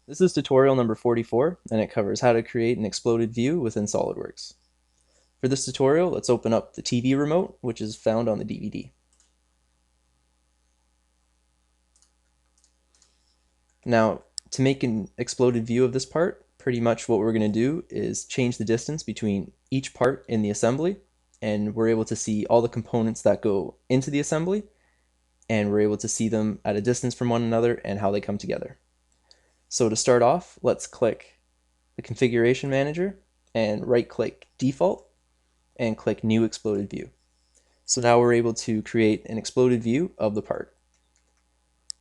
This is tutorial number 44, and it covers how to create an exploded view within SOLIDWORKS. For this tutorial, let's open up the TV remote, which is found on the DVD. Now, to make an exploded view of this part, pretty much what we're going to do is change the distance between each part in the assembly, and we're able to see all the components that go into the assembly, and we're able to see them at a distance from one another and how they come together. So to start off, let's click the Configuration Manager and right-click Default and click New Exploded View. So now we're able to create an exploded view of the part.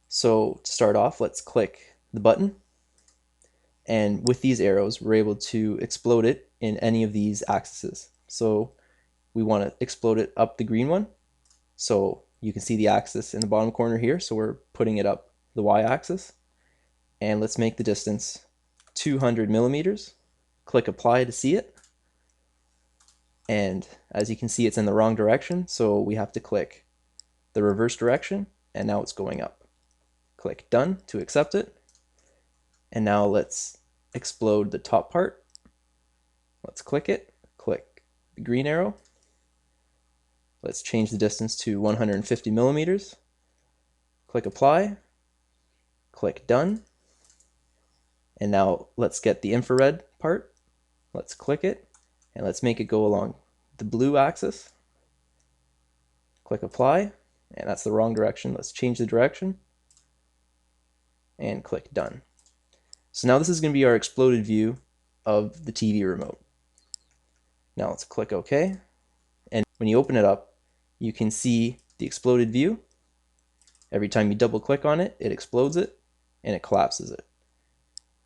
So to start off, let's click the button, and with these arrows we're able to explode it in any of these axes. So we want to explode it up the green one, so you can see the axis in the bottom corner here, so we're putting it up the y-axis, and let's make the distance 200 millimeters. Click Apply to see it, and as you can see it's in the wrong direction, so we have to click the reverse direction, and now it's going up. Click Done to accept it, and now let's explode the top part. Let's click it, click the green arrow, let's change the distance to 150 millimeters, click Apply, click Done, and now let's get the infrared part, let's click it, and let's make it go along the blue axis, click Apply, and that's the wrong direction, let's change the direction, and click Done. So now this is going to be our exploded view of the TV remote. Now let's click OK, and when you open it up, you can see the exploded view. Every time you double click on it, it explodes it, and it collapses it.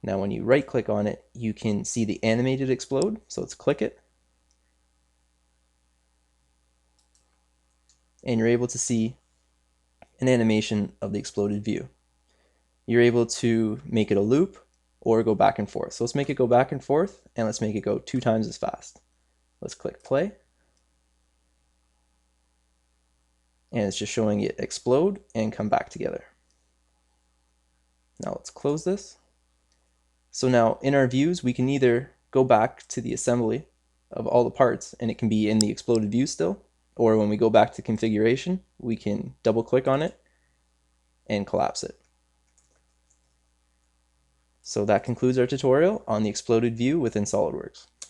Now when you right click on it, you can see the animated explode, so let's click it, and you're able to see an animation of the exploded view. You're able to make it a loop or go back and forth. So let's make it go back and forth, and let's make it go 2 times as fast. Let's click play, and it's just showing it explode and come back together. Now let's close this. So now in our views, we can either go back to the assembly of all the parts and it can be in the exploded view still, or when we go back to configuration, we can double click on it and collapse it. So that concludes our tutorial on the exploded view within SOLIDWORKS.